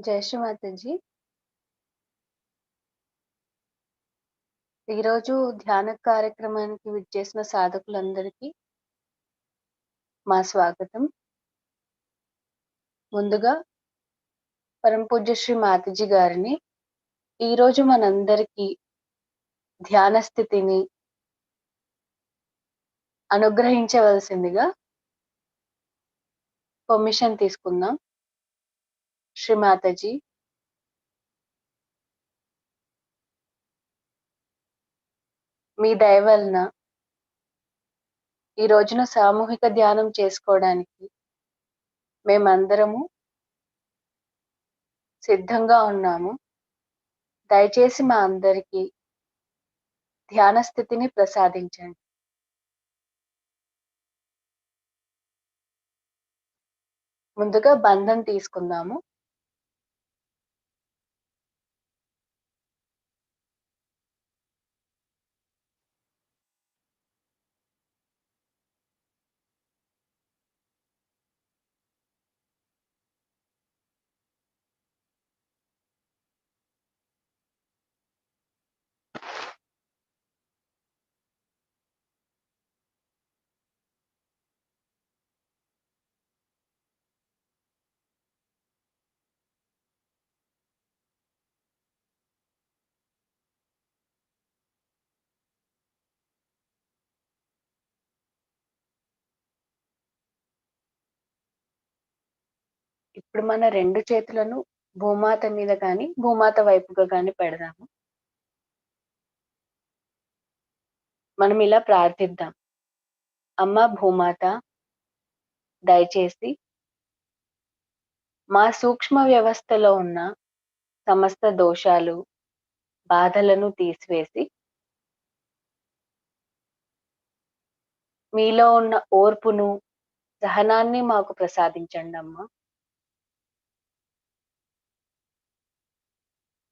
జై శ్రీ మాతాజీ. ఈరోజు ధ్యాన కార్యక్రమానికి విచ్చేసిన సాధకులందరికీ మా స్వాగతం. ముందుగా పరమ పూజ్య శ్రీ మాతాజీ గారిని ఈరోజు మనందరికీ ధ్యాన స్థితిని అనుగ్రహించవలసిందిగా పర్మిషన్ తీసుకుందాం. శ్రీ మాతాజీ, మీ దయ వలన ఈ రోజున సామూహిక ధ్యానం చేసుకోవడానికి మేమందరము సిద్ధంగా ఉన్నాము. దయచేసి మా అందరికీ ధ్యాన స్థితిని ప్రసాదించండి. ముందుగా బంధం తీసుకుందాము. ఇప్పుడు మన 2 చేతులను భూమాత మీద గాని, భూమాత వైపుగా గాని పెడదాము. మనం ఇలా ప్రార్థిద్దాం. అమ్మా భూమాత, దయచేసి మా సూక్ష్మ వ్యవస్థలో ఉన్న సమస్త దోషాలు, బాధలను తీసివేసి మీలో ఉన్న ఓర్పును, సహనాన్ని మాకు ప్రసాదించండమ్మా.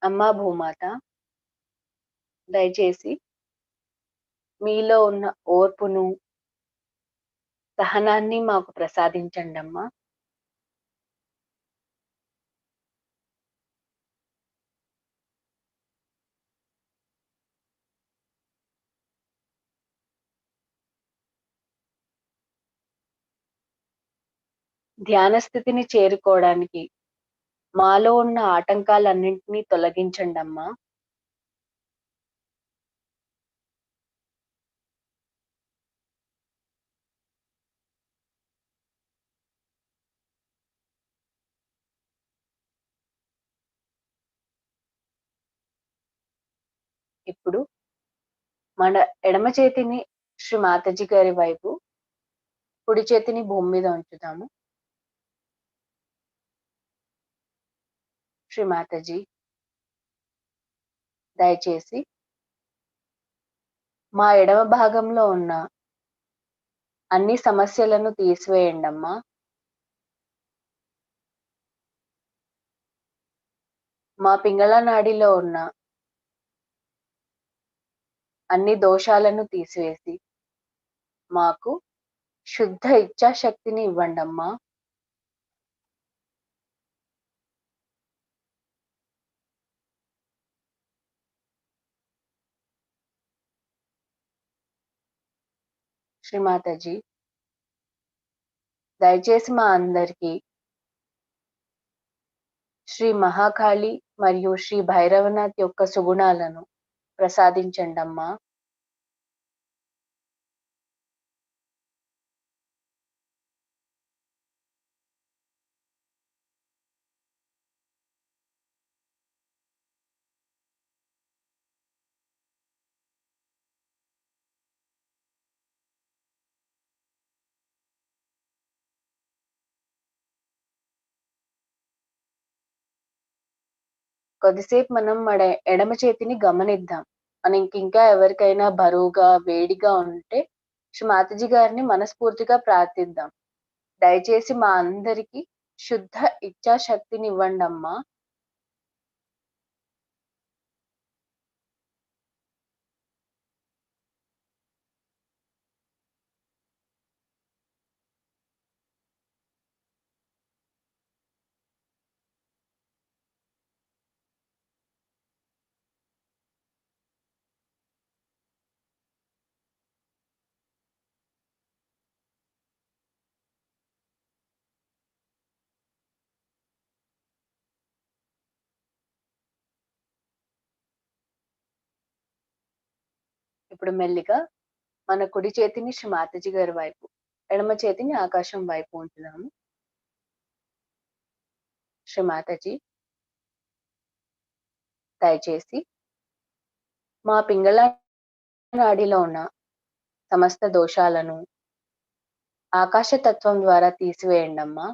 అమ్మా భూమాత, దయచేసి మీలో ఉన్న ఓర్పును, సహనాన్ని మాకు ప్రసాదించండమ్మా. ధ్యాన స్థితిని చేరుకోవడానికి మాలో ఉన్న ఆటంకాలన్నింటినీ తొలగించండమ్మా. ఇప్పుడు మన ఎడమ చేతిని శ్రీ మాతాజీ గారి వైపు, కుడి చేతిని భూమి మీద ఉంచుతాము. శ్రీ మాతాజీ, దయచేసి మా ఎడమ భాగంలో ఉన్న అన్ని సమస్యలను తీసివేయండమ్మా. మా పింగళ నాడిలో ఉన్న అన్ని దోషాలను తీసివేసి మాకు శుద్ధ ఇచ్ఛాశక్తిని ఇవ్వండమ్మా. శ్రీ మాతాజీ, దయచేసి మా అందరికీ శ్రీ మహాకాళి మరియు శ్రీ భైరవనాథ్ యొక్క సుగుణాలను ప్రసాదించండమ్మా. కొద్దిసేపు మనం మన ఎడమ చేతిని గమనిద్దాం. మనకి ఇంకా ఎవరికైనా బరువుగా, వేడిగా ఉంటే శ్రీ మాతాజీ గారిని మనస్ఫూర్తిగా ప్రార్థిద్దాం. దయచేసి మా అందరికీ శుద్ధ ఇచ్ఛాశక్తిని ఇవ్వండమ్మా. ఇప్పుడు మెల్లిగా మన కుడి చేతిని శ్రీ మాతాజీ గారి వైపు, ఎడమ చేతిని ఆకాశం వైపు ఉంచుదాము. శ్రీ మాతాజీ, దయచేసి మా పింగళ నాడిలో ఉన్న సమస్త దోషాలను ఆకాశతత్వం ద్వారా తీసివేయండమ్మా.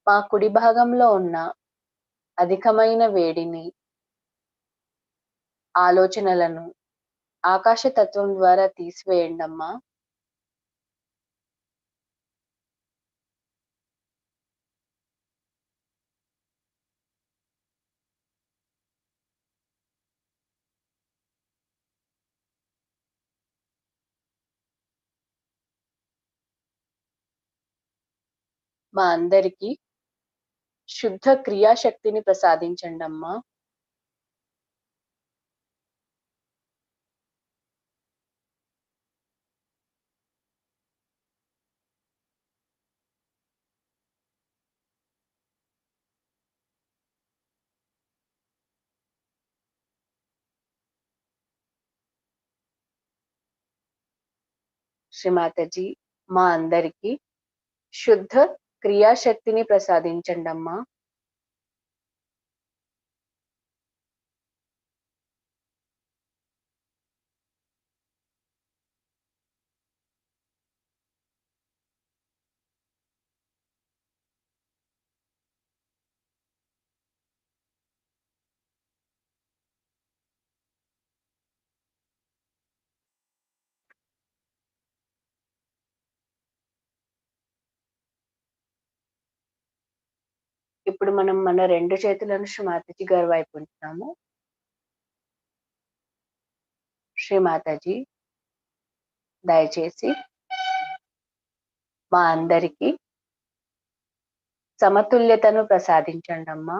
మా కుడి భాగంలో ఉన్న అధికమైన వేడిని, ఆలోచనలను ఆకాశతత్వం ద్వారా తీసివేయండమ్మా. మా అందరికీ శుద్ధ క్రియాశక్తిని ప్రసాదించండమ్మా. శ్రీ మాతాజీ, మా అందరికీ శుద్ధ క్రియాశక్తిని ప్రసాదించండమ్మా. ఇప్పుడు మనం మన 2 చేతులను శ్రీ మాతాజీ గారి వైపు ఉంచుతాము. శ్రీ మాతాజీ, దయచేసి మా అందరికీ సమతుల్యతను ప్రసాదించండమ్మా.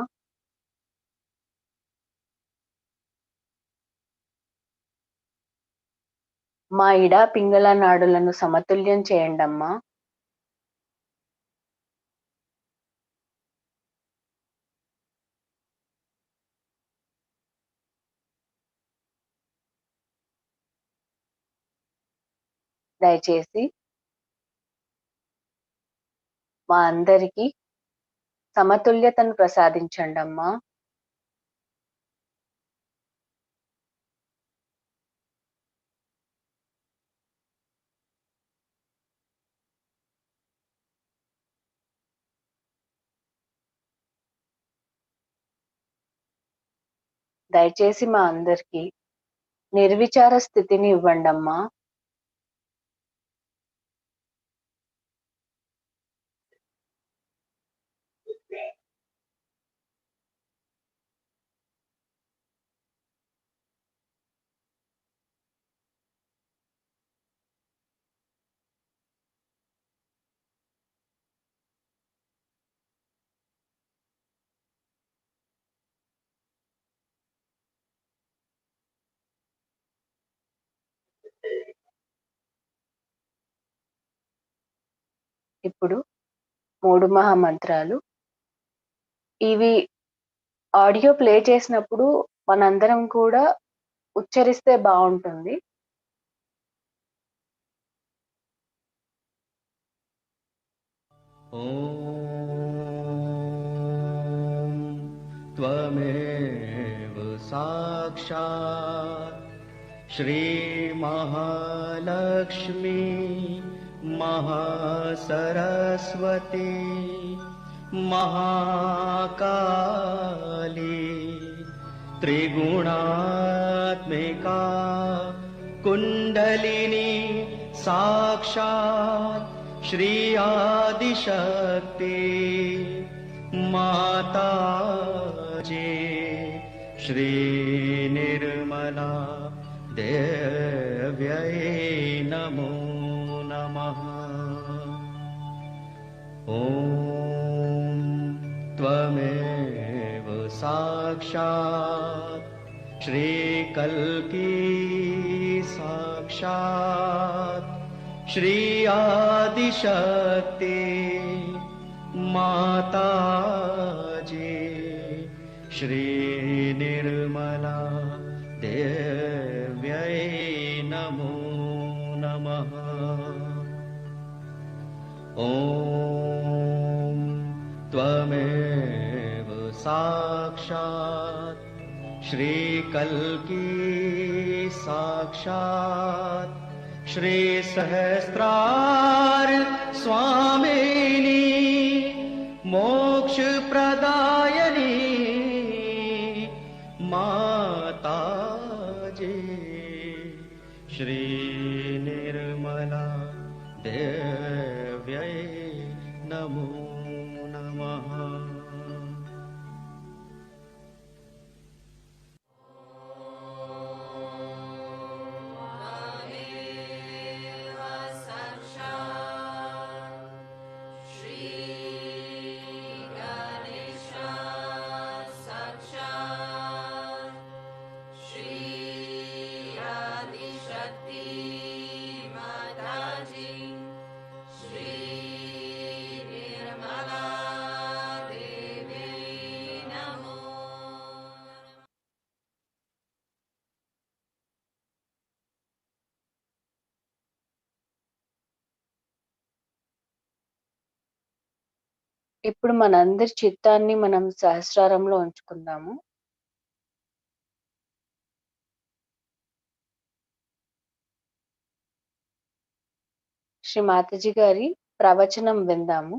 మా ఇడా పింగళ నాడులను సమతుల్యం చేయండమ్మా. దయచేసి మా అందరికీ సమతుల్యతను ప్రసాదించండమ్మా. దయచేసి మా అందరికీ నిర్విచార స్థితిని ఇవ్వండమ్మా. ఇప్పుడు 3 మహామంత్రాలు. ఇవి ఆడియో ప్లే చేసినప్పుడు మనందరం కూడా ఉచ్చరిస్తే బావుంటుంది. ఓం త్వమేవ సాక్షాత్ శ్రీ మహాలక్ష్మి మహాసరస్వతి మహాకాళీ త్రిగుణాత్మికా కుండలిని సాక్షాత్ श्री आदिशक्ति माता जी श्री निर्मला देव्यै नमो नमः। ॐ त्वमेव साक्षात् श्री कल्की साक्षात् श्री आदिशक्ति माता जी श्री निर्मला देव्यै नमो नमः। ॐ त्वमेव साक्षात् श्रीकल्की साक्षात् श्रीसहस्रार स्वामिनी मोक्षप्रदायिनी माताजी श्रीनिर्मला देव्यै नमो नमः। ఇప్పుడు మనందరి చిత్తాన్ని మనం సహస్రారంలో ఉంచుకుందాము. శ్రీ మాతాజీ గారి ప్రవచనం విందాము.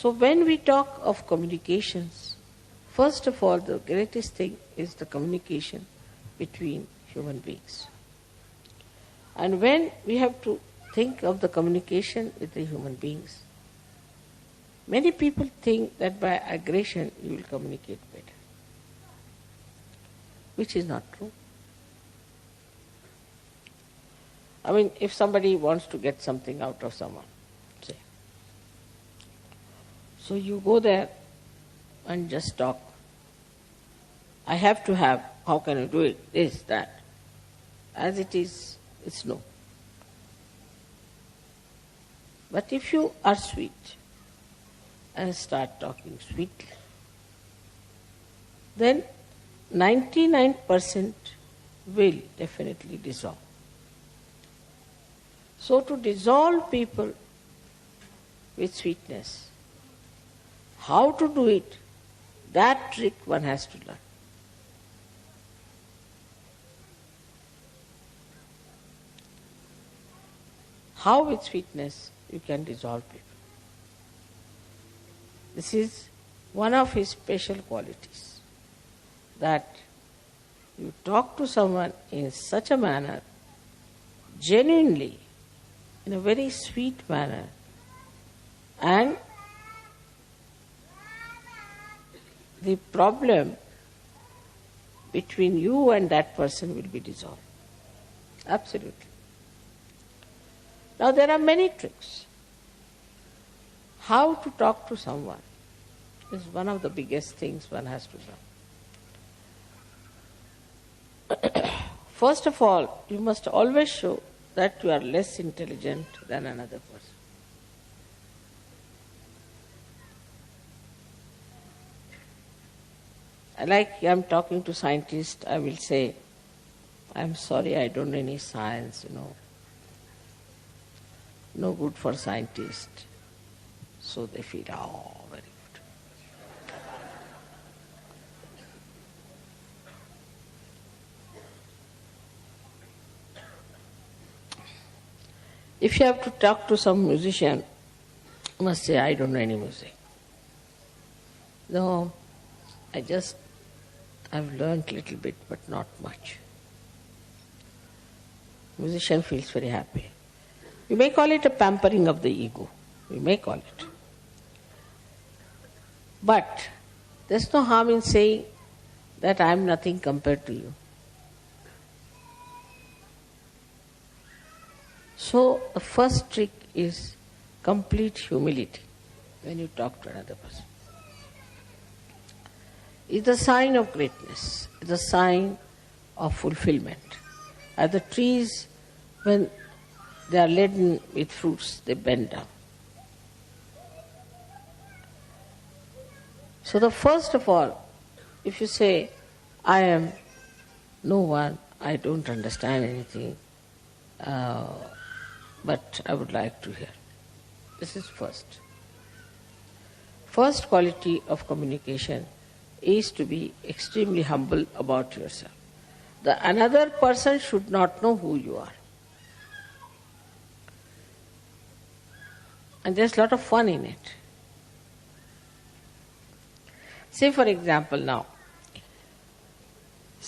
So when we talk of communications, first of all, the greatest thing is the communication between human beings. And when we have to think of the communication with the human beings, many people think that by aggression you will communicate better, which is not true. I mean, if somebody wants to get something out of someone, say, so you go there and just talk. I have to have, how can you do it? This, that. As it is, it's no. But if you are sweet and start talking sweetly, then 99% will definitely dissolve. So to dissolve people with sweetness, how to do it, that trick one has to learn. How with sweetness you can dissolve people. This is one of his special qualities, that you talk to someone in such a manner, genuinely, in a very sweet manner, and the problem between you and that person will be dissolved. Absolutely. Now there are many tricks. How to talk to someone is one of the biggest things one has to learn. First of all, you must always show that you are less intelligent than another person. Like I'm talking to scientists, I will say, I'm sorry, I don't know any science, no good for scientists. So they feel, oh, very good. If you have to talk to some musician, you must say, I don't know any music. No, I've learned a little bit, but not much. Musician feels very happy. You may call it a pampering of the ego. You may call it. But there's no harm in saying that I am nothing compared to you. So the first trick is complete humility when you talk to another person. is the sign of greatness, is a sign of fulfillment. As the trees, when they are laden with fruits, they bend down. So the first of all, if you say, I am no one, I don't understand anything, but I would like to hear. This is first. First quality of communication is to be extremely humble about yourself. The another person should not know who you are. And there's a lot of fun in it. Say for example now,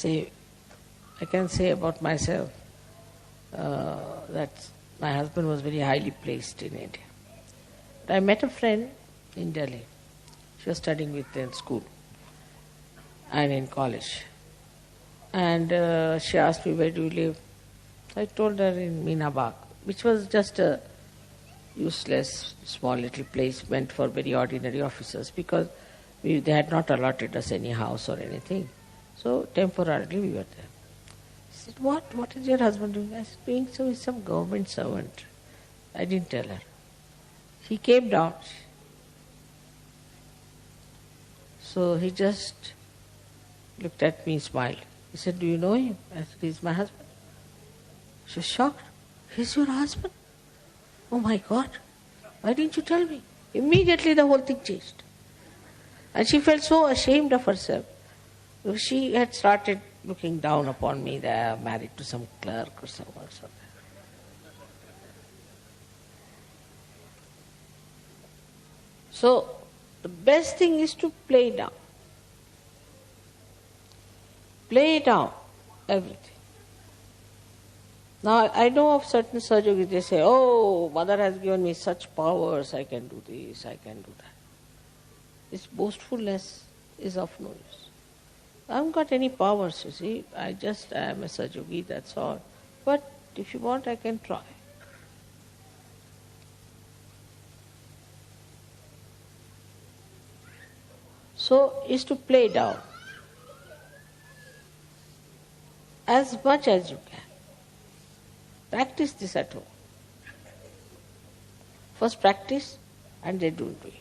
I can say about myself that my husband was very highly placed in India. I met a friend in Delhi. She was studying with me in school and in college. And she asked me, where do you live? I told her in Meena Bagh, which was just a useless, small little place meant for very ordinary officers, because they had not allotted us any house or anything. So temporarily we were there. She said, what is your husband doing? I said, doing so with some government servant. I didn't tell her. He came down. So he just looked at me, smiled. He said, do you know him? I said, he's my husband. She was shocked. He's your husband? Oh my God, why didn't you tell me? Immediately the whole thing changed. And she felt so ashamed of herself. She had started looking down upon me that I'm married to some clerk or someone. So the best thing is to play down. Play down everything. Now I know of certain Sahaja, they say, oh, mother has given me such powers, I can do this, I can do that. This boastfulness is of no use. I haven't got any powers, you see. I am a Sahajogi, that's all. But if you want, I can try. So, is to play down as much as you can. Practice this at home. First practice and then don't do it.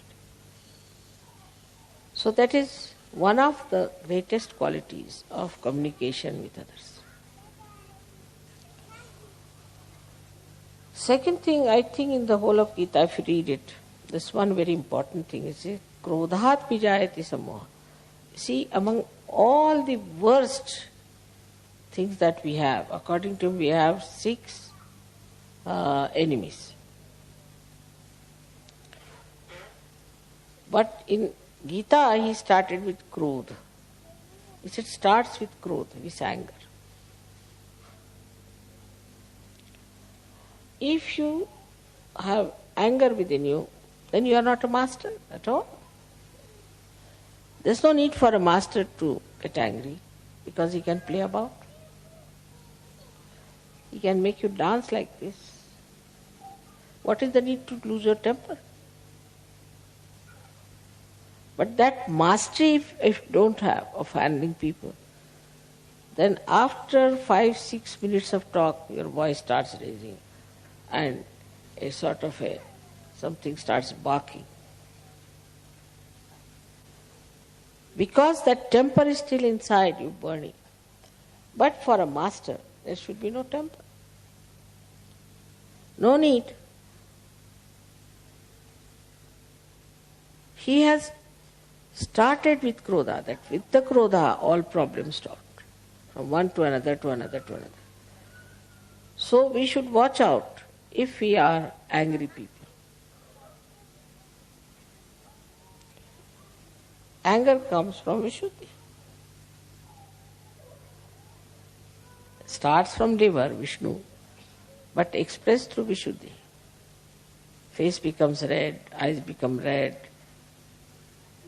So that is one of the greatest qualities of communication with others. Second thing, I think in the whole of Gita, if you read it, this one very important thing is krodhat vijayati samoha. See, among all the worst things that we have, according to him, we have 6 enemies. But in Gita, he started with krodha. He said, starts with krodha, with anger. If you have anger within you, then you are not a master at all. There's no need for a master to get angry, because he can play about. He can make you dance like this. What is the need to lose your temper? But that mastery, if you don't have, of handling people, then after 5-6 minutes of talk, your voice starts raising and something starts barking. Because that temper is still inside you, burning. But for a master, there should be no temper. No need. He has started with krodha, that with the krodha all problems stopped. From one to another, to another, to another. So we should watch out if we are angry people. Anger comes from Vishuddhi. Starts from liver, Vishnu, but expressed through Vishuddhi. Face becomes red, eyes become red.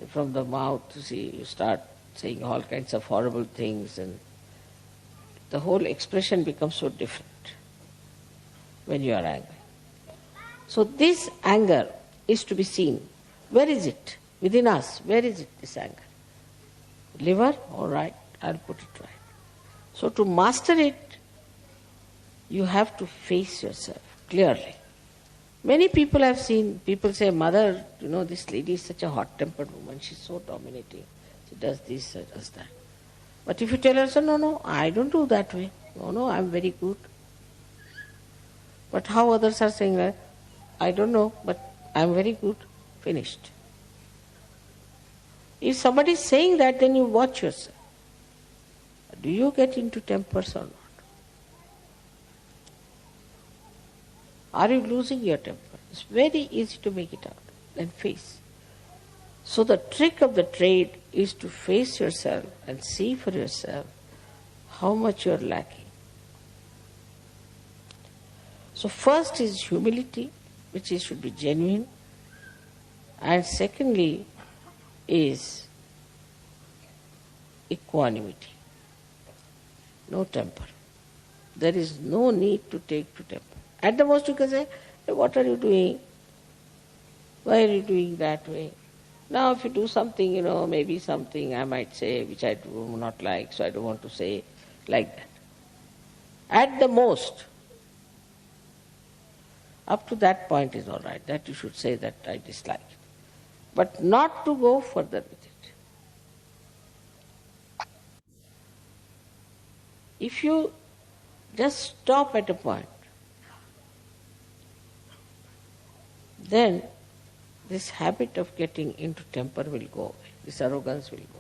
From the mouth, you start saying all kinds of horrible things, and the whole expression becomes so different when you are angry. So this anger is to be seen. Where is it? Within us, where is it, this anger? Liver, all right, I'll put it right. So to master it, you have to face yourself clearly. Many people have seen, people say, Mother, this lady is such a hot-tempered woman, she's so dominating. She does this, she does that. But if you tell her, so, no, I don't do that way. No, I'm very good. But how others are saying that, I don't know, but I'm very good. Finished. If somebody is saying that, then you watch yourself. Do you get into tempers or not? Are you losing your temper? It's very easy to make it out. Then face. So the trick of the trade is to face yourself and see for yourself how much you're lacking. So first is humility, which should be genuine. And secondly is equanimity. No temper. There is no need to take to temper. At the most you can say, hey, what are you doing? Why are you doing that way? Now if you do something, maybe something I might say which I do not like, so I don't want to say like that. At the most, up to that point is all right, that you should say that I dislike it. But not to go further with it. If you just stop at a point, then this habit of getting into temper will go away. This arrogance will go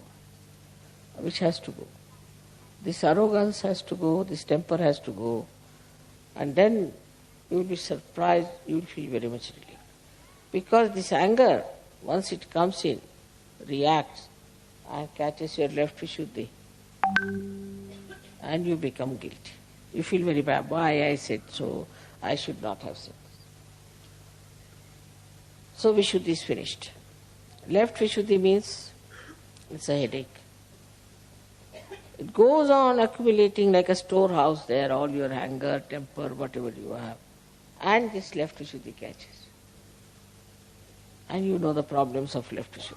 away. Which has to go? This arrogance has to go, this temper has to go, and then you will be surprised, you will feel very much relieved. Because this anger, once it comes in, reacts and catches your left Vishuddhi, and you become guilty. You feel very bad. Why I said so? I should not have said this. So Vishuddhi is finished. Left Vishuddhi means it's a headache. It goes on accumulating like a storehouse there, all your anger, temper, whatever you have. And this left Vishuddhi catches. And you know the problems of left Vishuddhi.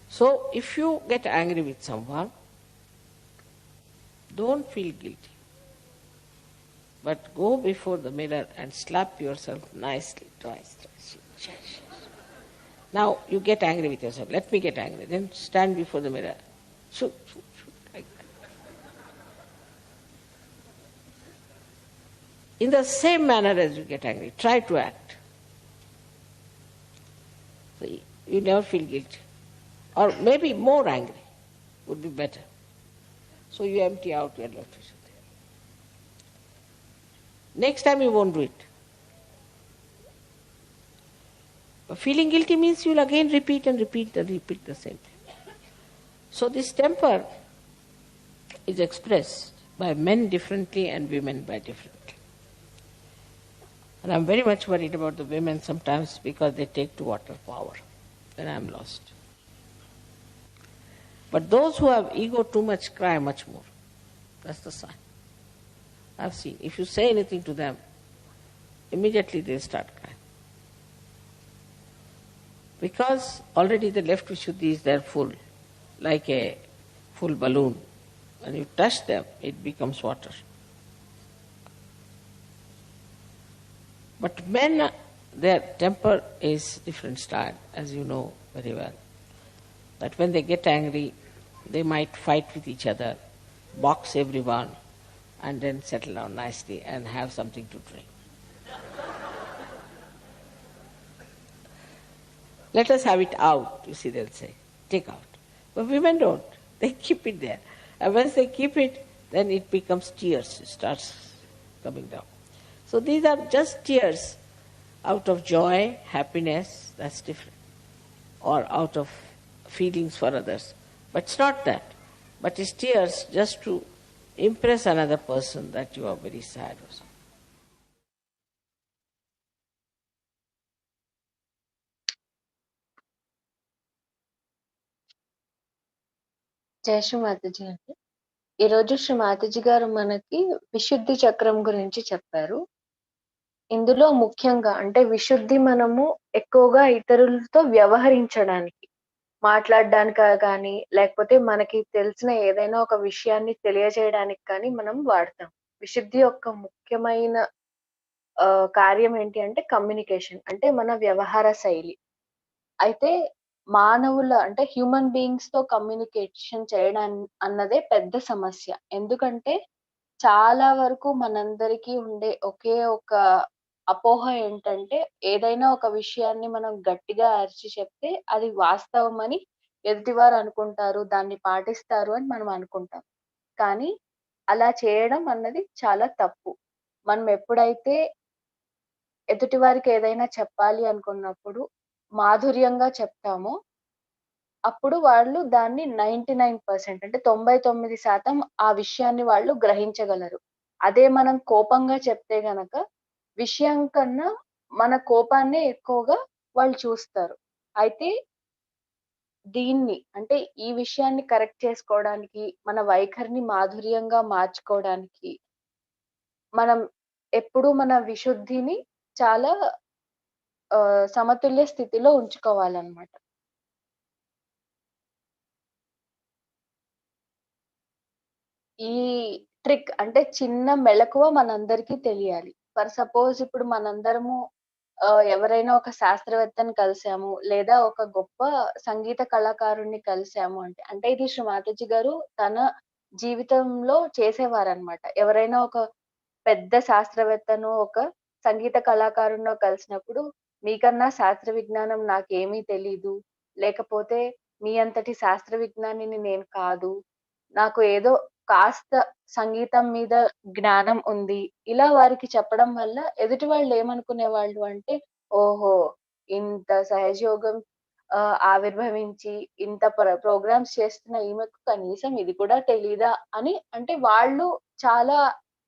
So if you get angry with someone, don't feel guilty. But go before the mirror and slap yourself nicely, twice. Now you get angry with yourself. Let me get angry. Then stand before the mirror. Shoot, like that. In the same manner as you get angry, try to act. So you never feel guilty. Or maybe more angry would be better. So you empty out your left Vishuddhi. Next time you won't do it. But feeling guilty means you'll again repeat the same thing. So this temper is expressed by men differently and women by differently. And I'm very much worried about the women sometimes because they take to water power. Then I'm lost. But those who have ego too much cry much more. That's the sign. I've seen. If you say anything to them, immediately they'll start crying. Because already the left Vishuddhi is there full, like a full balloon. When you touch them, it becomes water. But men, their temper is different style, as you know very well. That when they get angry, they might fight with each other, box everyone, and then settle down nicely and have something to drink. Let us have it out, you see, they'll say. Take out. But women don't. They keep it there. And once they keep it, then it becomes tears. It starts coming down. So these are just tears out of joy, happiness, that's different. Or out of feelings for others. But it's not that. But it's tears just to impress another person that you are very sad or something. జై శ్రీ మాతాజీ అండి. ఈరోజు శ్రీ మాతాజీ గారు మనకి విశుద్ధి చక్రం గురించి చెప్పారు. ఇందులో ముఖ్యంగా అంటే విశుద్ధి మనము ఎక్కువగా ఇతరులతో వ్యవహరించడానికి, మాట్లాడడానికా గానీ, లేకపోతే మనకి తెలిసిన ఏదైనా ఒక విషయాన్ని తెలియజేయడానికి కానీ మనం వాడతాం. విశుద్ధి యొక్క ముఖ్యమైన కార్యం ఏంటి అంటే కమ్యూనికేషన్. అంటే మన వ్యవహార శైలి. అయితే మానవుల అంటే హ్యూమన్ బీయింగ్స్‌తో కమ్యూనికేషన్ చేయడం అన్నదే పెద్ద సమస్య. ఎందుకంటే చాలా వరకు మనందరికీ ఉండే ఒకే ఒక అపోహ ఏంటంటే, ఏదైనా ఒక విషయాన్ని మనం గట్టిగా అరిచి చెప్తే అది వాస్తవమని ఎదుటివారు అనుకుంటారు. దాన్ని పాటిస్తారు అని మనం అనుకుంటాం. కానీ అలా చేయడం అన్నది చాలా తప్పు. మనం ఎప్పుడైతే ఎదుటి వారికి ఏదైనా చెప్పాలి అనుకున్నప్పుడు మాధుర్యంగా చెప్తామో, అప్పుడు వాళ్ళు దాన్ని 99% అంటే 99% ఆ విషయాన్ని వాళ్ళు గ్రహించగలరు. అదే మనం కోపంగా చెప్తే గనక విషయం కన్నా మన కోపాన్నే ఎక్కువగా వాళ్ళు చూస్తారు. అయితే దీన్ని అంటే ఈ విషయాన్ని కరెక్ట్ చేసుకోవడానికి, మన వైఖరిని మాధుర్యంగా మార్చుకోవడానికి మనం ఎప్పుడూ మన విశుద్ధిని చాలా సమతుల్య స్థితిలో ఉంచుకోవాలన్నమాట. ఈ ట్రిక్ అంటే చిన్న మెళకువ మనందరికీ తెలియాలి. ఫర్ సపోజ్ ఇప్పుడు మనందరము ఎవరైనా ఒక శాస్త్రవేత్తని కలిసాము, లేదా ఒక గొప్ప సంగీత కళాకారుడిని కలిసాము అంటే, అంటే ఇది శ్రీ మాతాజీ గారు తన జీవితంలో చేసేవారనమాట. ఎవరైనా ఒక పెద్ద శాస్త్రవేత్తనో, ఒక సంగీత కళాకారుడినో కలిసినప్పుడు, మీకన్నా శాస్త్ర విజ్ఞానం నాకేమీ తెలీదు. లేకపోతే మీ అంతటి శాస్త్ర విజ్ఞానిని నేను కాదు. నాకు ఏదో కాస్త సంగీతం మీద జ్ఞానం ఉంది. ఇలా వారికి చెప్పడం వల్ల ఎదుటి వాళ్ళు ఏమనుకునేవాళ్ళు అంటే, ఓహో! ఇంత సహజయోగం ఆవిర్భవించి ఇంత ప్రోగ్రామ్స్ చేస్తున్న ఈమెకు కనీసం ఇది కూడా తెలీదా? అని అంటే వాళ్ళు చాలా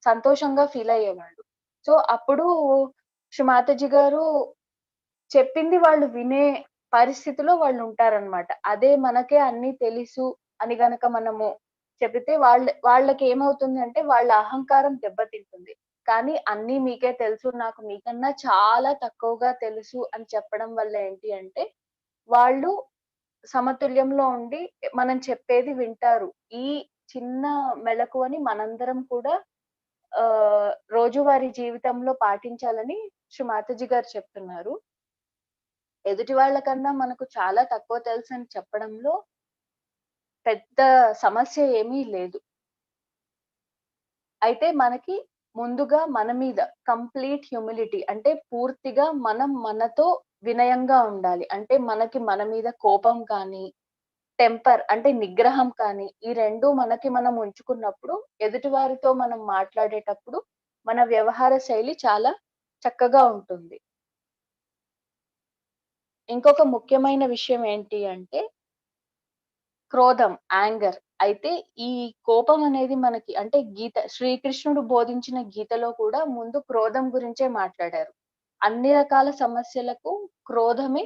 సంతోషంగా ఫీల్ అయ్యేవాళ్ళు. సో, అప్పుడు శ్రీ మాతాజీ గారు చెప్పింది వాళ్ళు వినే పరిస్థితిలో వాళ్ళుంటారనమాట. అదే మనకే అన్నీ తెలుసు అని గనక మనము చెబితే వాళ్ళకేమవుతుందంటే వాళ్ళ అహంకారం దెబ్బతింటుంది. కానీ అన్నీ మీకే తెలుసు, నాకు మీకన్నా చాలా తక్కువగా తెలుసు అని చెప్పడం వల్ల ఏంటి అంటే, వాళ్ళు సమతుల్యంలో ఉండి మనం చెప్పేది వింటారు. ఈ చిన్న మెళకువని మనందరం కూడా రోజువారీ జీవితంలో పాటించాలని శ్రీ మాతాజీ గారు చెప్తున్నారు. ఎదుటి వాళ్ళ కన్నా మనకు చాలా తక్కువ తెలుసని చెప్పడంలో పెద్ద సమస్య ఏమీ లేదు. అయితే మనకి ముందుగా మన మీద కంప్లీట్ హ్యూమిలిటీ అంటే పూర్తిగా మనం మనతో వినయంగా ఉండాలి. అంటే మనకి మన మీద కోపం కానీ, టెంపర్ అంటే నిగ్రహం కానీ, ఈ 2 మనకి మనం ఉంచుకున్నప్పుడు ఎదుటి వారితో మనం మాట్లాడేటప్పుడు మన వ్యవహార శైలి చాలా చక్కగా ఉంటుంది. ఇంకొక ముఖ్యమైన విషయం ఏంటి అంటే క్రోధం, యాంగర్. అయితే ఈ కోపం అనేది మనకి అంటే శ్రీకృష్ణుడు బోధించిన గీతలో కూడా ముందు క్రోధం గురించే మాట్లాడారు. అన్ని రకాల సమస్యలకు క్రోధమే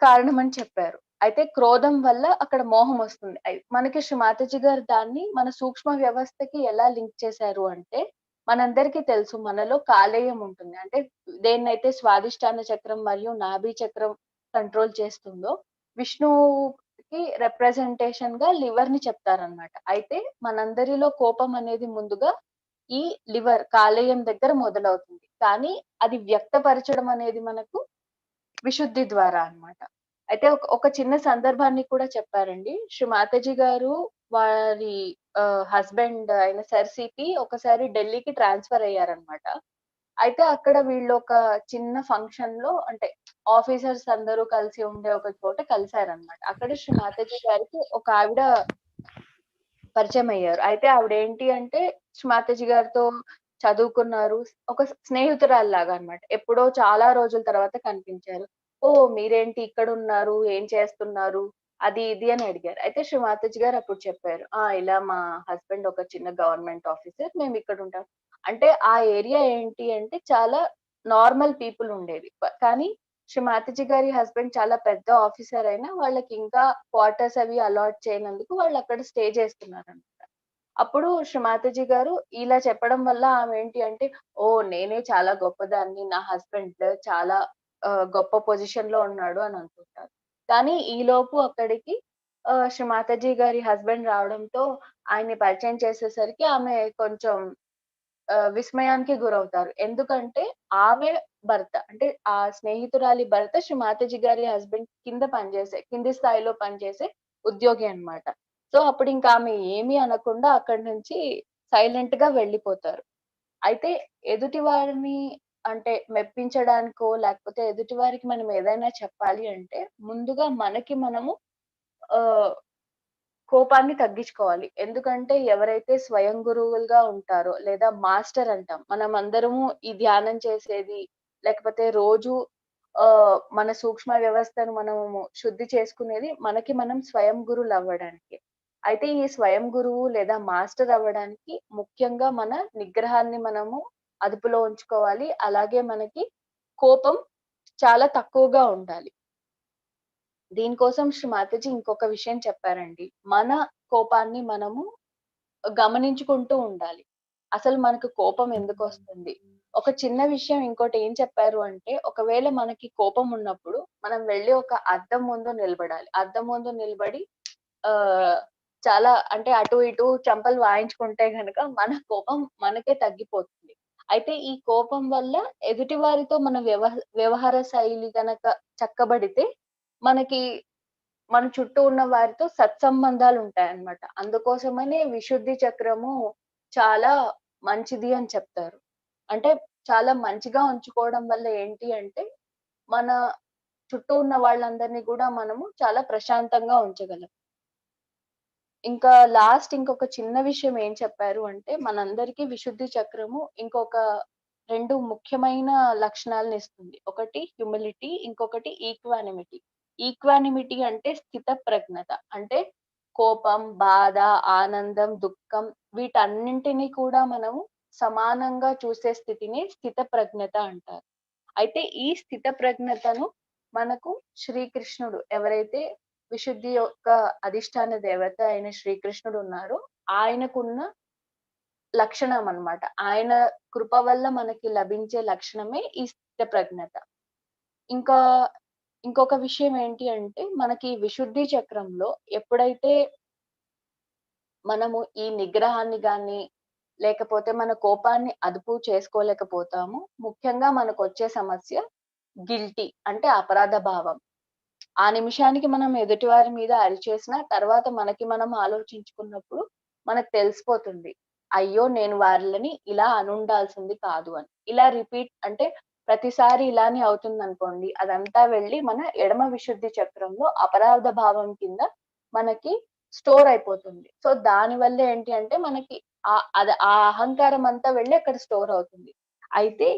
కారణమని చెప్పారు. అయితే క్రోధం వల్ల అక్కడ మోహమొస్తుంది. మనకి శ్రీ మాతాజీ గారు దాన్ని మన సూక్ష్మ వ్యవస్థకి ఎలా లింక్ చేశారు అంటే, మనందరికీ తెలుసు మనలో కాలేయం ఉంటుంది. అంటే దేన్నైతే స్వాదిష్టాన చక్రం మరియు నాభి చక్రం కంట్రోల్ చేస్తుందో, విష్ణువుకి రిప్రజెంటేషన్‌గా లివర్‌ని చెప్తారనమాట. అయితే మనందరిలో కోపం అనేది ముందుగా ఈ కాలేయం దగ్గర మొదలవుతుంది. కానీ అది వ్యక్తపరచడం అనేది మనకు విశుద్ధి ద్వారా అన్నమాట. అయితే ఒక చిన్న సందర్భాన్ని కూడా చెప్పారండి. శ్రీ మాతాజీ గారు వారి హస్బెండ్ అయిన సర్ సిపి ఒకసారి ఢిల్లీకి ట్రాన్స్‌ఫర్ అయ్యారన్నమాట. అయితే అక్కడ వీళ్ళొక చిన్న ఫంక్షన్‌లో అంటే ఆఫీసర్స్ అందరూ కలిసి ఉండే ఒక చోట కలిసారన్నమాట. అక్కడ శ్రీ మాతాజీ గారికి ఒక ఆవిడ పరిచయమయ్యారు. అయితే ఆవిడేంటి అంటే మాతాజీ గారితో చదువుకున్నారు. ఒక స్నేహితురాల్లాగా అన్నమాట. ఎప్పుడో చాలా రోజుల తర్వాత కనిపించారు. "ఓహ్! మీరేంటి ఇక్కడున్నారు? ఏం చేస్తున్నారు?" అది ఇది అని అడిగారు. అయితే మాతాజీ గారు అప్పుడు చెప్పారు. ఇలా మా హస్బెండ్ ఒక చిన్న గవర్నమెంట్ ఆఫీసర్. మేమిక్కడుంటాం." అంటే ఆ ఏరియా ఏంటి అంటే చాలా నార్మల్ పీపుల్ ఉండేది. కానీ మాతాజీ గారి హస్బెండ్ చాలా పెద్ద ఆఫీసర్ అయినా వాళ్ళకింకా క్వార్టర్స్ అవి అలాట్ చేయనందుకు వాళ్ళక్కడ స్టే చేస్తున్నారనమాట. అప్పుడు మాతాజీ గారు ఇలా చెప్పడం వల్ల ఆమేంటి అంటే, ఓహ్! నేనే చాలా గొప్పదాన్ని. నా హస్బెండ్ చాలా గొప్ప పొజిషన్‌లో ఉన్నాడు అని అనుకుంటారు. కానీ ఈలోపు అక్కడికి శ్రీ మాతాజీ గారి హస్బెండ్ రావడంతో ఆయన్ని పరిచయం చేసేసరికి ఆమె కొంచెం విస్మయానికి గురవుతారు. ఎందుకంటే ఆమె భర్త అంటే ఆ స్నేహితురాలి భర్త శ్రీ మాతాజీ గారి హస్బెండ్ కింది స్థాయిలో పనిచేసే ఉద్యోగి అన్నమాట. సో, అప్పుడింక ఆమె ఏమీ అనకుండా అక్కడి నుంచి సైలెంట్‌గా వెళ్ళిపోతారు. అయితే ఎదుటి వారిని అంటే మెప్పించడానికో, లేకపోతే ఎదుటి వారికి మనం ఏదైనా చెప్పాలి అంటే ముందుగా మనకి మనము ఆహ్, కోపాన్ని తగ్గించుకోవాలి. ఎందుకంటే ఎవరైతే స్వయం గురువులుగా ఉంటారో లేదా మాస్టర్ అంటాం. మనమందరము ఈ ధ్యానం చేసేది లేకపోతే రోజు మన సూక్ష్మ వ్యవస్థను మనము శుద్ధి చేసుకునేది మనకి మనం స్వయం గురువులవ్వడానికి. అయితే ఈ స్వయం గురువు లేదా మాస్టర్ అవ్వడానికి ముఖ్యంగా మన నిగ్రహాన్ని మనము అదుపులో ఉంచుకోవాలి. అలాగే మనకి కోపం చాలా తక్కువగా ఉండాలి. దీనికోసం శ్రీ మాతాజీ ఇంకొక విషయం చెప్పారండి. మన కోపాన్ని మనము గమనించుకుంటూ ఉండాలి. అసలు మనకు కోపం ఎందుకొస్తుంది? ఒక చిన్న విషయం ఇంకోటి ఏం చెప్పారు అంటే, ఒకవేళ మనకి కోపం ఉన్నప్పుడు మనం వెళ్లి ఒక అద్దం ముందు నిలబడాలి. అద్దం ముందు నిలబడి ఆహ్, చాలా అంటే అటు ఇటు చెంపలు వాయించుకుంటే గనక మన కోపం మనకే తగ్గిపోతుంది. అయితే ఈ కోపం వల్ల ఎదుటి వారితో మన వ్యవహార శైలి గనక చక్కబడితే మనకి మన చుట్టూ ఉన్న వారితో సత్సంబంధాలుంటాయన్నమాట. అందుకోసమనే విశుద్ధి చక్రము చాలా మంచిది అని చెప్తారు. అంటే చాలా మంచిగా ఉంచుకోవడం వల్ల ఏంటి అంటే, మన చుట్టూ ఉన్న వాళ్ళందరిని గూడా మనము చాలా ప్రశాంతంగా ఉంచగలం. ఇంకా ఇంకొక చిన్న విషయం ఏం చెప్పారు అంటే, మనందరికీ విశుద్ధి చక్రము ఇంకొక 2 ముఖ్యమైన లక్షణాలనిస్తుంది. ఒకటి హ్యూమిలిటీ, ఇంకొకటి ఈక్వానిమిటీ. ఈక్వానిమిటీ అంటే స్థితప్రజ్ఞత. అంటే కోపం, బాధ, ఆనందం, దుఃఖం వీటన్నింటిని కూడా మనము సమానంగా చూసే స్థితిని స్థితప్రజ్ఞత అంటారు. అయితే ఈ స్థితప్రజ్ఞతను మనకు శ్రీకృష్ణుడు ఎవరైతే విశుద్ధి యొక్క అధిష్టాన దేవత అయిన శ్రీకృష్ణుడు ఉన్నారో, ఆయనకున్న లక్షణం అన్నమాట. ఆయన కృప వల్ల మనకి లభించే లక్షణమే ఈ స్థితప్రజ్ఞత. ఇంకా ఇంకొక విషయం ఏంటి అంటే, మనకి విశుద్ధి చక్రంలో ఎప్పుడైతే మనము ఈ నిగ్రహాన్ని గాని, లేకపోతే మన కోపాన్ని అదుపు చేసుకోలేకపోతామో, ముఖ్యంగా మనకొచ్చే సమస్య గిల్టీ అంటే అపరాధ భావం. ఆ నిమిషానికి మనం ఎదుటివారి మీద అరిచేసినా, తర్వాత మనకి మనం ఆలోచించుకున్నప్పుడు మనకు తెలిసిపోతుంది. అయ్యో! నేను వాళ్ళని ఇలా అనుండాల్సింది కాదు అని. ఇలా రిపీట్ అంటే ప్రతిసారి ఇలానే అవుతుందనుకోండి, అదంతా వెళ్లి మన ఎడమ విశుద్ధి చక్రంలో అపరాధ భావం కింద మనకి స్టోర్ అయిపోతుంది. సో, దానివల్ల ఏంటి అంటే మనకి ఆ అహంకారం అంతా వెళ్లి అక్కడ స్టోర్ అవుతుంది. అయితే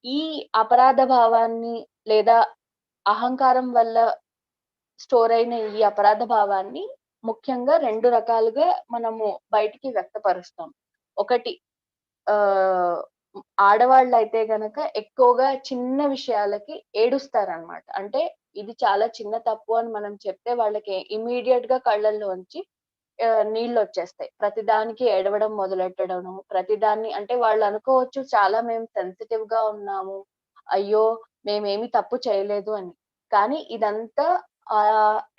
ఈ అపరాధ భావాన్ని లేదా అహంకారం వల్ల స్టోర్ అయిన ఈ అపరాధ భావాన్ని ముఖ్యంగా 2 రకాలుగా మనము బయటికి వ్యక్తపరుస్తాం. ఒకటి ఆహ్, ఆడవాళ్ళైతే గనక ఎక్కువగా చిన్న విషయాలకి ఏడుస్తారనమాట. అంటే ఇది చాలా చిన్న తప్పు అని మనం చెప్తే వాళ్ళకి ఇమ్మీడియేట్‌గా కళ్ళల్లోంచి నీళ్లొచ్చేస్తాయి. ప్రతిదానికి ఏడవడం మొదలెట్టడము, ప్రతిదాన్ని అంటే వాళ్ళనుకోవచ్చు చాలా మేము సెన్సిటివ్‌గా ఉన్నాము. అయ్యో! మేమేమి తప్పు చేయలేదు అని. కానీ ఇదంతా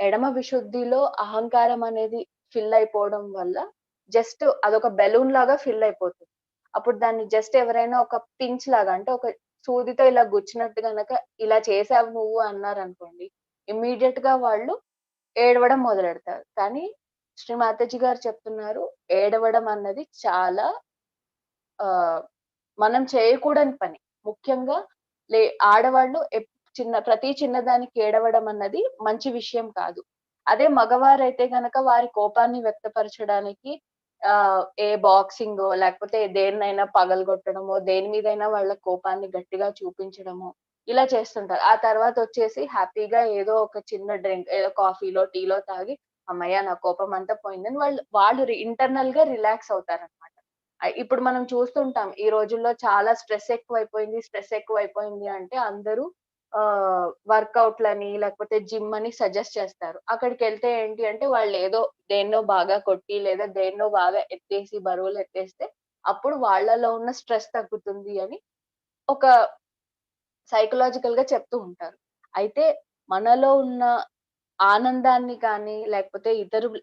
ఎడమ విశుద్ధిలో అహంకారం అనేది ఫిల్ అయిపోవడం వల్ల జస్ట్ అదొక బెలూన్ లాగా ఫిల్ అయిపోతుంది. అప్పుడు దాన్ని జస్ట్ ఎవరైనా ఒక పించ్ లాగా అంటే ఒక సూదితో ఇలా గుచ్చినట్టు గనక ఇలా చేశావు నువ్వు అన్నారనుకోండి. ఇమ్మీడియేట్‌గా వాళ్ళు ఏడవడం మొదలెడతారు. కానీ శ్రీ మాతాజీ గారు చెప్తున్నారు, ఏడవడం అన్నది చాలా ఆహ్, మనం చేయకూడని పని. ముఖ్యంగా లే ఆడవాళ్ళు ప్రతి చిన్నదానికి ఏడవడం అన్నది మంచి విషయం కాదు. అదే మగవారైతే గనక వారి కోపాన్ని వ్యక్తపరచడానికి ఏ బాక్సింగో, లేకపోతే దేన్నైనా పగలగొట్టడమో, దేని మీదైనా వాళ్ళ కోపాన్ని గట్టిగా చూపించడమో, ఇలా చేస్తుంటారు. ఆ తర్వాతొచ్చేసి హ్యాపీగా ఏదో ఒక చిన్న డ్రింక్ ఏదో కాఫీలో, టీలో తాగి హమ్మయ్య! నా కోపం అంతా పోయిందని వాళ్ళు వాళ్ళు ఇంటర్నల్‌గా రిలాక్స్ అవుతారనమాట. ఇప్పుడు మనం చూస్తుంటాం. ఈ రోజుల్లో చాలా స్ట్రెస్ ఎక్కువైపోయింది అంటే అందరూ వర్కౌట్‌లని లేకపోతే జిమ్ అని సజెస్ట్ చేస్తారు. అక్కడికెళ్తే ఏంటి అంటే వాళ్ళేదో దేన్నో బాగా కొట్టి లేదా దేన్నో బాగా ఎత్తేసి బరువులెత్తేస్తే అప్పుడు వాళ్ళలో ఉన్న స్ట్రెస్ తగ్గుతుంది అని ఒక సైకలాజికల్‌గా చెప్తూ ఉంటారు. అయితే మనలో ఉన్న ఆనందాన్ని కానీ, లేకపోతే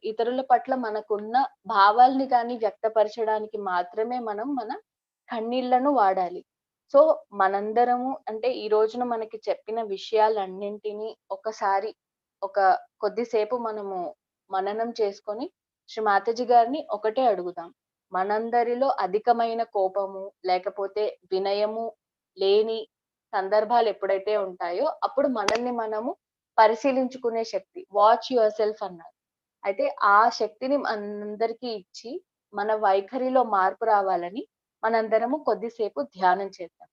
ఇతరుల పట్ల మనకున్న భావాల్ని కానీ వ్యక్తపరచడానికి మాత్రమే మనం మన కన్నీళ్లను వాడాలి. సో, మనందరము అంటే ఈ రోజున మనకి చెప్పిన విషయాలన్నింటినీ ఒకసారి ఒక కొద్దిసేపు మనము మననం చేసుకొని, శ్రీ మాతాజీ గారిని ఒకటే అడుగుదాం. మనందరిలో అధికమైన కోపము, లేకపోతే వినయము లేని సందర్భాలు ఎప్పుడైతే ఉంటాయో, అప్పుడు మనల్ని మనము పరిశీలించుకునే శక్తి. వాచ్ యువర్ సెల్ఫ్ అన్నారు. అయితే ఆ శక్తిని మనందరికీ ఇచ్చి, మన వైఖరిలో మార్పు రావాలని మనందరము కొద్దిసేపు ధ్యానం చేద్దాం.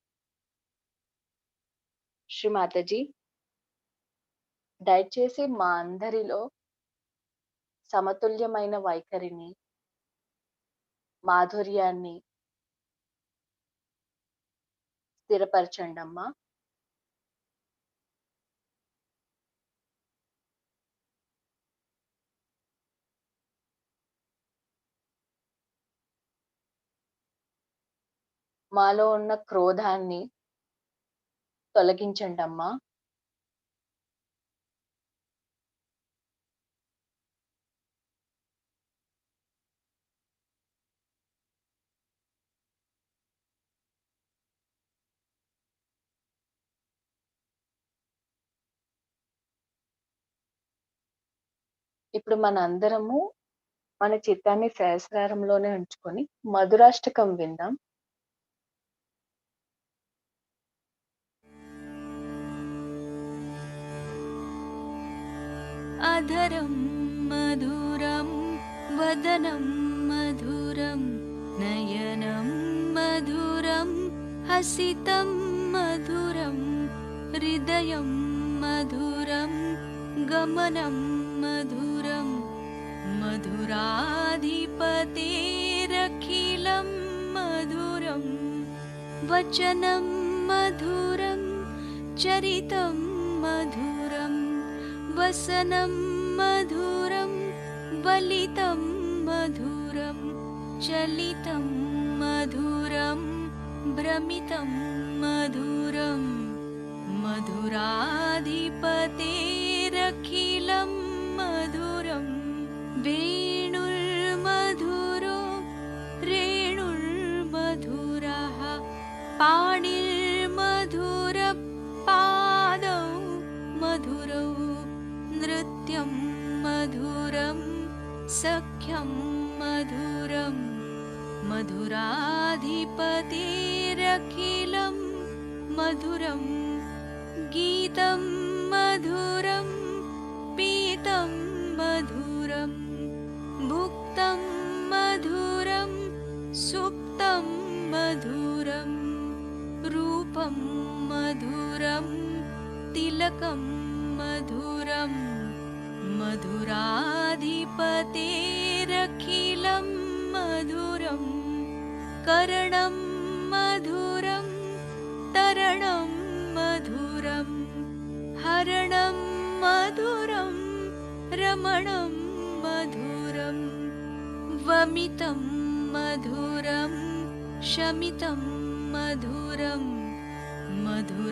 శ్రీ మాతాజీ, దయచేసి మా అందరిలో సమతుల్యమైన వైఖరిని, మాధుర్యాన్ని స్థిరపరచండమ్మా. మాలో ఉన్న క్రోధాన్ని తొలగించండమ్మా. ఇప్పుడు మనందరము మన చిత్తాన్ని సహస్రారంలోనే ఉంచుకొని మధురాష్టకం విందాం. अधरं मधुरं वदनं मधुरं नयनं मधुरं हसितं मधुरं हृदयं मधुरं गमनं मधुरं मधुराधिपतेरखिलं मधुरं वचनं मधुरं चरितं मधुरं वसनं मधुरं वलितं मधुरं चलितं मधुरं भ्रमितं मधुरं मधुराधिपतेरखिलं मधुरं वेणुर्मधुरो रेणुर्मधुरः पाणिर्मधुरपादौ मधुरौ नृत्यं मधुरं सख्यं मधुरं मधुराधिपतेरखिलं मधुरं गीतं मधुरं पीतं मधुरं भुक्तं मधुरं सुप्तं मधुरं रूपं मधुरं तिलकं मधुरं मधुराधिपतेरखिलं मधुरं करणं मधुरं तरणं मधुरं हरणं मधुरं रमणं मधुरं वमितं मधुरं शमितं मधुरं मधुराधिपतेरखिलं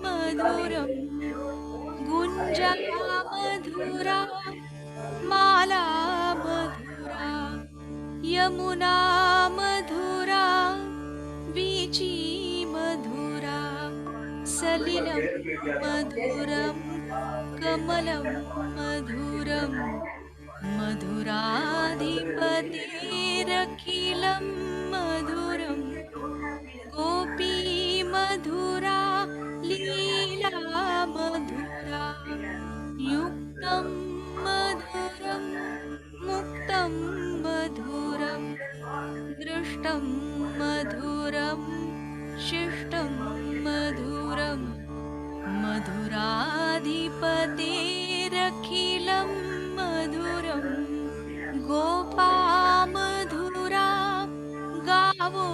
मधुरं गुञ्जा मधुरा माला मधुरा यमुना मधुरा वीची मधुरा सलिलं मधुरं कमलं मधुरं मधुराधिपतेरखिलं मधुरं गोपी मधुरा लीला मधुरा युक्तं मधुरं मुक्तं मधुरं दृष्टं मधुरं शिष्टं मधुरं मधुराधिपतेरखिलं मधुरं गोपा मधुरा गावो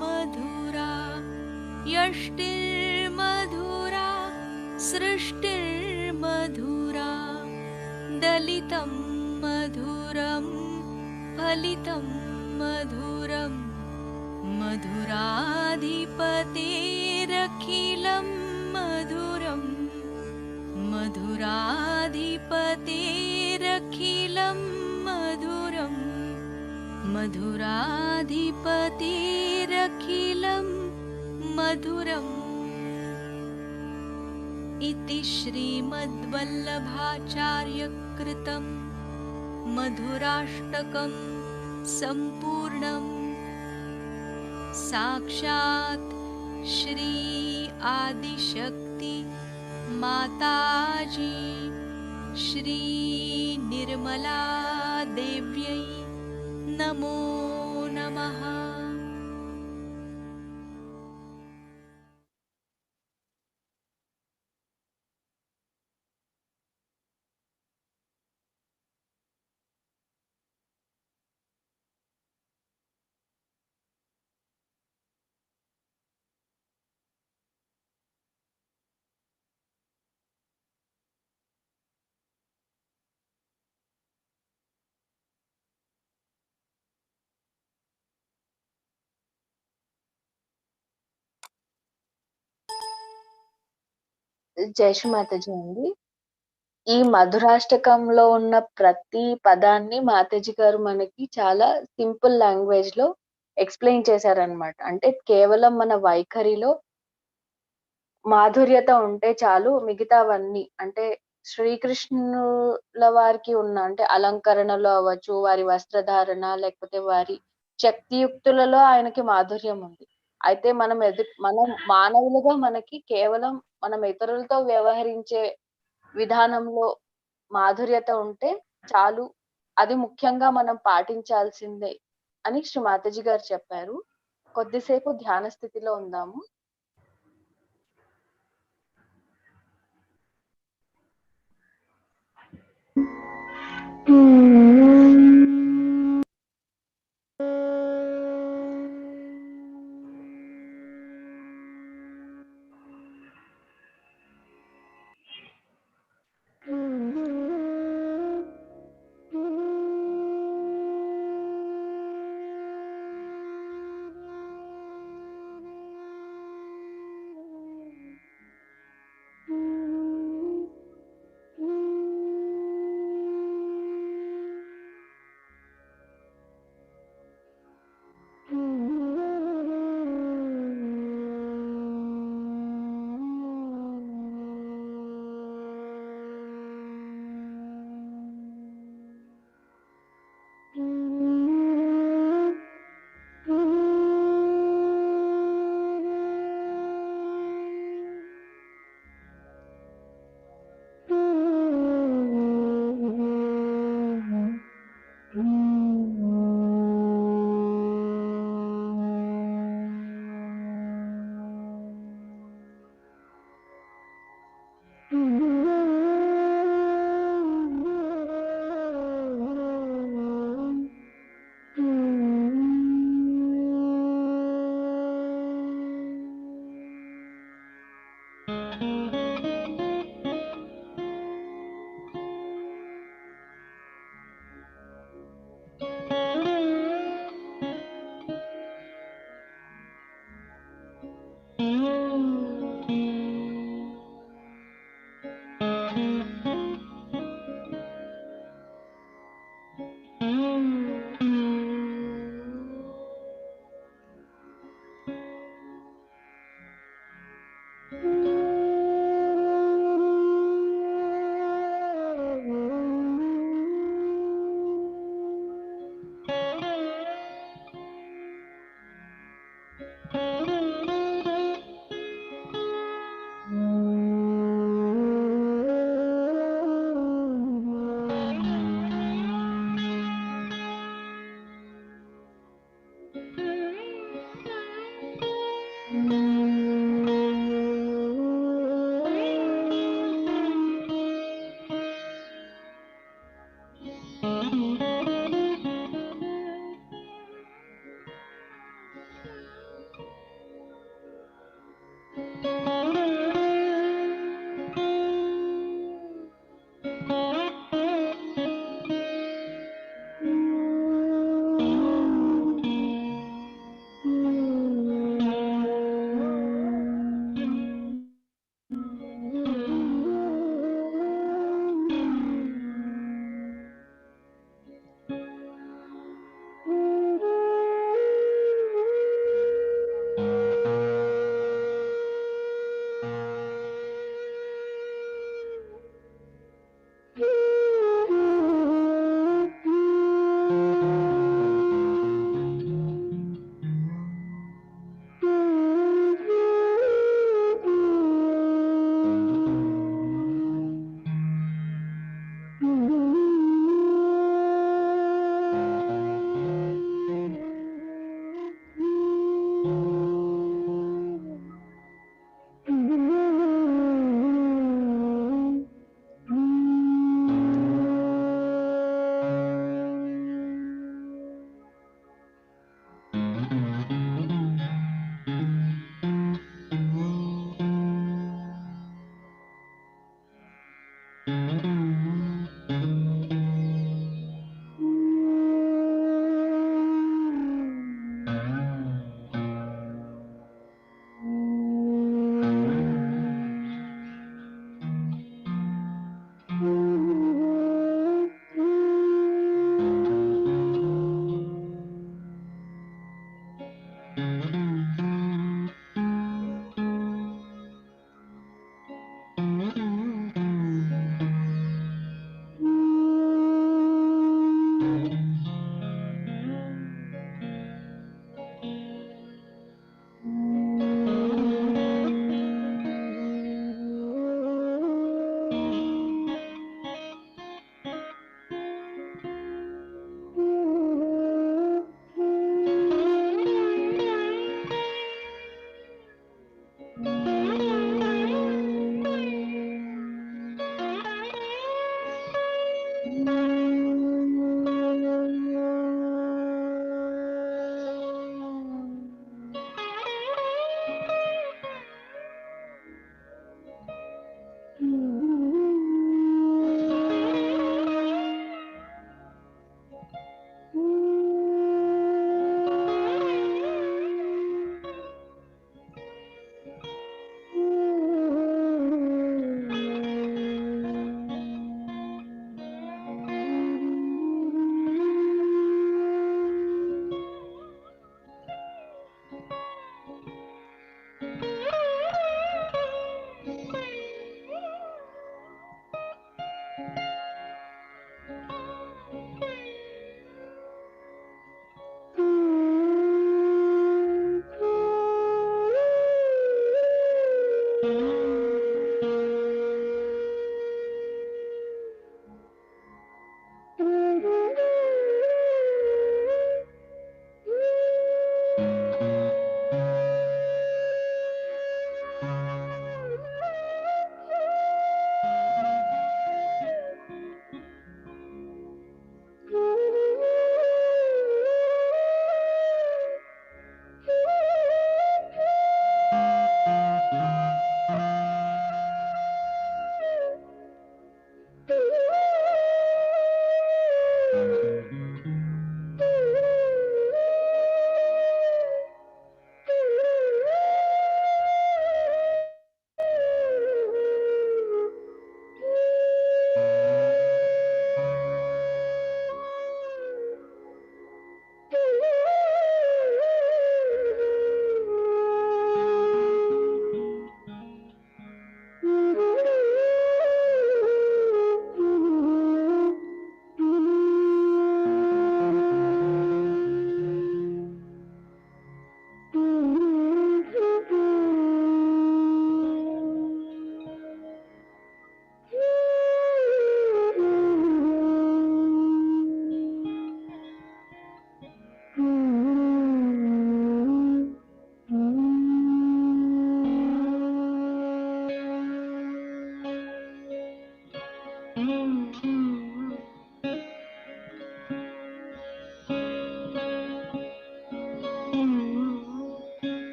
मधुरा यष्टिर्मधुरा सृष्टिर्मधुरा दलितं मधुरं फलितं मधुरं मधुराधिपतेरखिलं मधुरं मधुराधिपतेरखिलं मधुरं मधुराधिपतेरखिलं मधुरम् इति श्रीमद्वल्लभाचार्यकृतं मधुराष्टकं सम्पूर्णम् साक्षात् श्री आदिशक्ति माताजी श्री निर्मला देव्यै नमो नमः। జై శ్రీ మాతాజీ అండి. ఈ మధురాష్టకంలో ఉన్న ప్రతి పదాన్ని మాతాజీ గారు మనకి చాలా సింపుల్ లాంగ్వేజ్ లో ఎక్స్ప్లెయిన్ చేశారనమాట. అంటే కేవలం మన వైఖరిలో మాధుర్యత ఉంటే చాలు, మిగతావన్నీ అంటే శ్రీకృష్ణుల వారికి ఉన్న అంటే అలంకరణలో అవ్వచ్చు, వారి వస్త్రధారణ, లేకపోతే వారి శక్తియుక్తులలో ఆయనకి మాధుర్యం ఉంది. అయితే మనం మానవులుగా మనకి కేవలం మనం ఇతరులతో వ్యవహరించే విధానంలో మాధుర్యత ఉంటే చాలు, అది ముఖ్యంగా మనం పాటించాల్సిందే అని శ్రీ మాతాజీ గారు చెప్పారు. కొద్దిసేపు ధ్యాన స్థితిలో ఉందాము.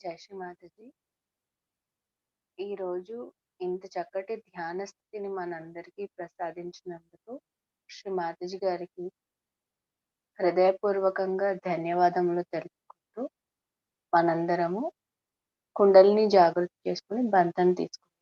జై శ్రీ మాతాజీ. ఈరోజు ఇంత చక్కటి ధ్యాన స్థితిని మనందరికీ ప్రసాదించినందుకు శ్రీ మాతాజీ గారికి హృదయపూర్వకంగా ధన్యవాదములు తెలుపుకుంటూ మనందరము కుండలిని జాగృతి చేసుకుని బంధం తీసుకుంటాం.